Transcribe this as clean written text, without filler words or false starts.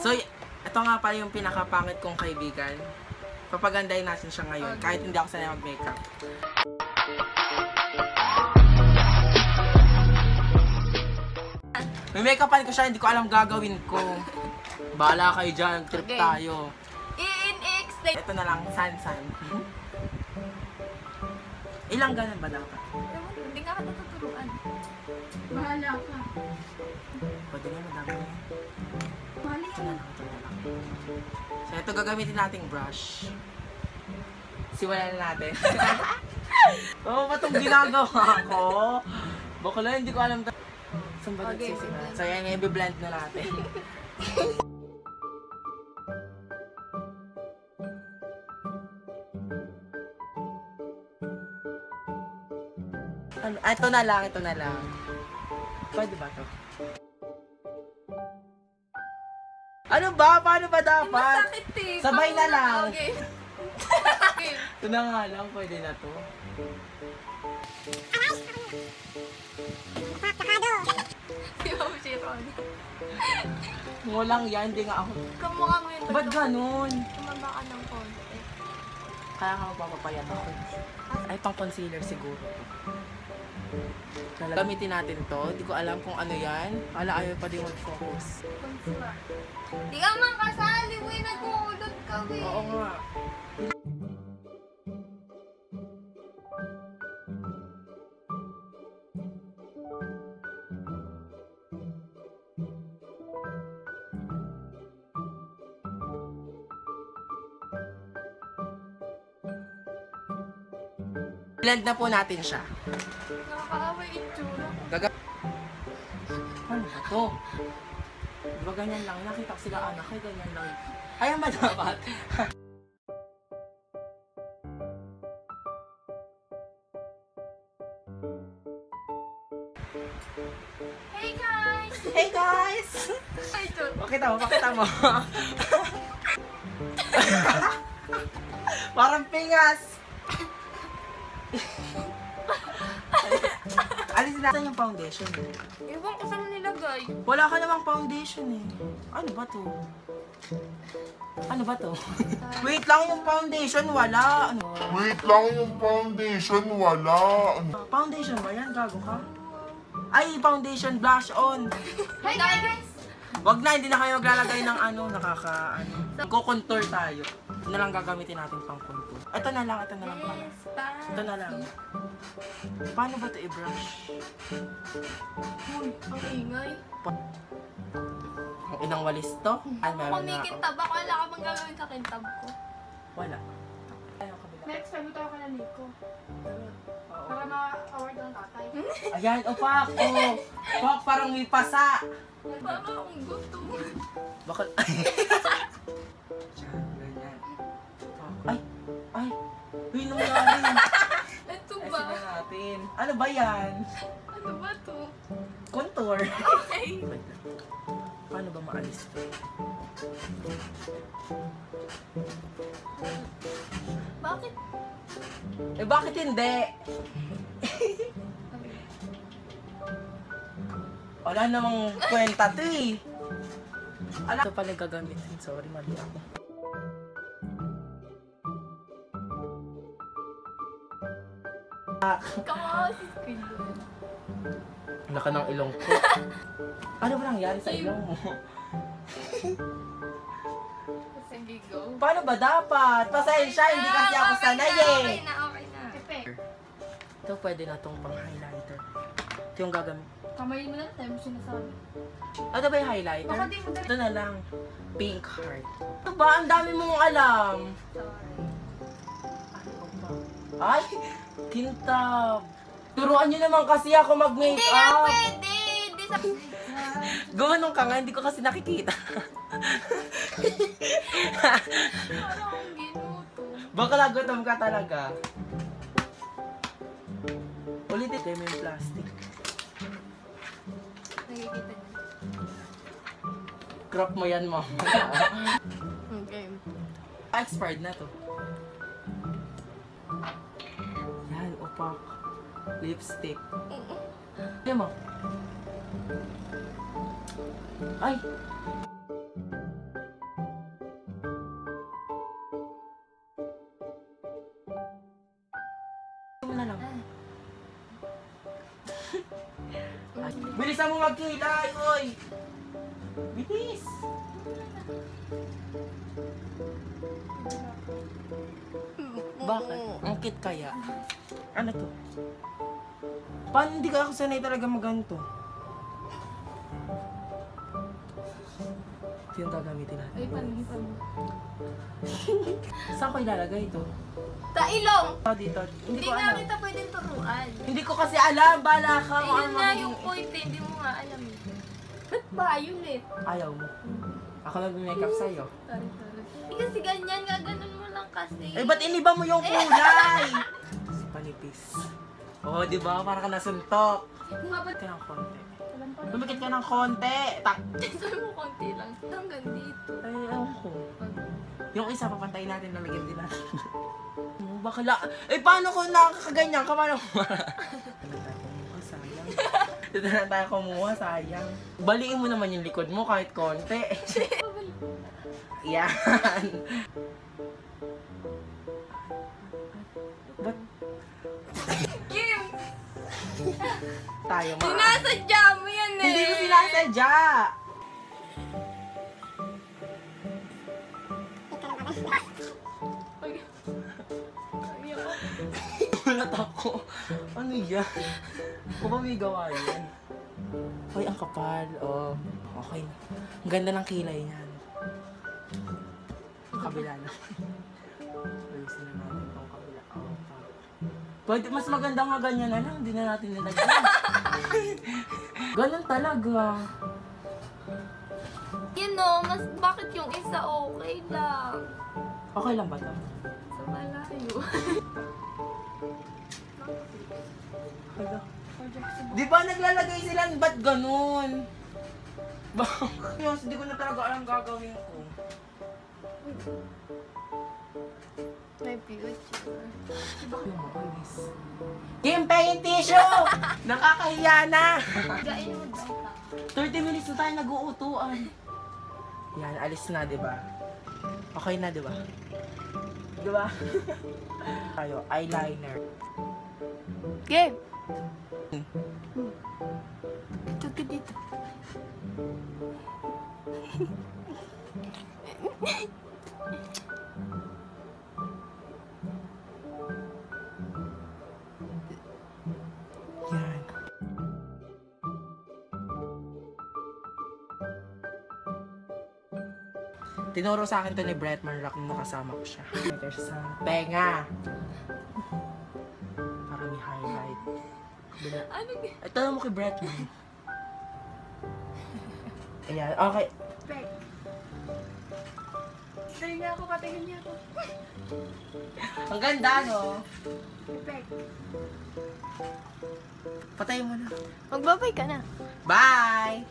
So, ito nga pala yung pinakapangit kong kaibigan. Papagandahin natin siya ngayon, kahit hindi ako sanay mag-makeup. May make-upan ko siya, hindi ko alam gagawin ko. Bahala kayo dyan, trip tayo. I-explain. Ito na lang, san-san. Ilang ganun ba dapat? Hindi ka natuturuan. Bahala ka. Pwede na, madami na. Mali Ito na lang, ito na lang. So, ito gagamitin nating brush. Simulan na natin. Oo, ba itong ginagawa ko? Bakla, hindi ko alam. Saan ba nagsisimulan? So, yan, i-blend na natin. Ano? Ito na lang, ito na lang. Pwede ba ito? Ano ba? Paano ba dapat? Masakit eh. Sabay na lang. Okay. Ito na nga lang, pwede na to. Di ba mo siya Ronnie? Walang yan, hindi nga ako. Kamukha mo yun. Ba't ganun? Tumaba ka ng konti. Kaya nga magpapapayat ako. Ay, pang concealer siguro. Gamitin natin to. Hindi ko alam kung ano yan. Ayaw pa din mag-focus. Concealer. Di ka makasali, we. Nag-uulot ka, we. Oo nga. Blend na po natin siya. Nakakaaway itsura. Ano ba to? Diba ganyan lang? Nakita ko sila anak ay ganyan lang. Ayaw ba dapat? Hey, guys! Hey guys! Ay, ito. Pakita mo, pakita mo. Parang pingas! Alisin natin yung foundation. Ewan ko saan nilagay. Wala ka namang foundation eh. Ano ba to? Ano ba to? Wait lang, yung foundation wala. Ano? Wait lang, yung foundation wala. Foundation ba yan? Gago ka? Ay, foundation blush on. Hey, guys! Wag na, hindi na kayo maglalagay ng ano, Kukontour tayo. Ito na lang gagamitin natin pang contour. Ito na lang pala. Ito na lang. Paano ba ito i-brush? Uy, ang ingay. Ang inang walis to? Ay, meron na ako. Kumikintab ako. Wala ka bang gagawin sa kintab ko? Wala. Ayaw kabila. Next time, ito ka na Nico. Para ma-award ng tatay. Ayan, pak! Oh! Pak, parang may pasa! Parang akong gutom. Bakit? Ganyan. Ay! Ay! Uy, nangyari! Ito Ay, ba? sige natin. Ano ba yan? Ano ba to? Contour. Okay. Wait lang. Paano ba maalis to? Bakit? Eh, bakit hindi? Wala namang kwenta to eh. Ito pala gagamitin. Sorry, mali ako. Kawawa si Squidward. Laka ng ilong ko. Ano ba nangyari sa ilong mo? Sige, go. Paano ba dapat? Pasensya, hindi kasi ako sanay eh. Okay na, okay na. Epe. Ito pwede na itong pang highlighter. Ito yung gagamit. Kamay mo na, tayo mo sinasabi. Ano ba yung highlighter? Baka di mo dali. Ito na lang. Pink heart. Ito ba? Ang dami mong alam. Sorry. Ano ba? Ay! Kintab. Turuan niyo naman kasi ako Hindi nga mag-makeup. pwede! Hindi sa... Gumanong ka nga, hindi ko kasi nakikita. Parang akong ginuto. Baka lagutom ka talaga. Ulitin kayo yung plastic. Nakikita niyo. Crop mo yan, mama. Okay. Expired na to. Yan, opak. Lipstick. Yan mo. Ay! mo na lang. Ay, bilisan mo magkilay, oy! Bilis! Bakit? Ang cute kaya? Ano to? Paano hindi ka ako sanay talaga maganto? Ito yung gagamitin natin. Ay, panigipan mo. Saan ko ilalagay ito? Sa ilong! Ah, dito. Hindi Hindi ko nga alam. kita pwedeng turuan. Hindi ko kasi alam. Bala ka. kung Ayun ano nga magiging- yung point eh, hindi mo nga alam eh. Ba't ba yun eh? Ayaw mo. Ako nag-makeup sa'yo. Sorry, sorry. Eh, kasi ganyan nga, ganun mo lang kasi. Eh, ba't iniba mo yung kulay? Si panipis. Oo, di ba? Parang ka nasuntok. Nga ba? Kaya ng konti. Walang pa. Lumikit ka ng konti. Sabi mo konti lang. Hanggang dito. Ay, ewan ko. Yung isa, papantayin natin, lalagyan din natin. Bakla. Eh, paano kung nakakaganyan ka? Paano? Sayang. Dito na tayo kumuha, sayang. Baliin mo naman yung likod mo kahit konti. Yan. Ba't Kim! tayo Sinasadya mo yan eh! Hindi ko sinasadya! Gulat ako. Ano yan? Kung ba may gawa yan? Hoy, ang kapal. Oh, okay na. Ang ganda ng kilay niyan. Kabila na. Ayusin na natin itong kabila. Oh, pwede, mas maganda nga ganyan na lang. Hindi na natin nilagyan. Ganun talaga. You know, mas bakit yung isa okay lang? Okay lang ba ito? Sa malayo. Hala. Di ba naglalagay sila? Ba't ganun? Bakit? Hindi ko na talaga alam gagawin ko. May future. Kim, pahing tissue! Nakakahiya na! Gain mo daw ka. 30 minutes na tayo nag-uutuan. Yan, alis na, di ba? Okay na, di ba? Di ba? Tayo, eyeliner. Game! Tug ka dito. Yan. Tinuro sa akin to ni Brett Manrock nung nakasama ko siya. There's sa tenga. Para may highlight. Ano ka? Ito mo kay Brett Man. Ayan, okay. Pek. Tingin niya ako, patingin niya ako. Ang ganda, no? Pek. Patayin mo na. Magbabay ka na. Bye!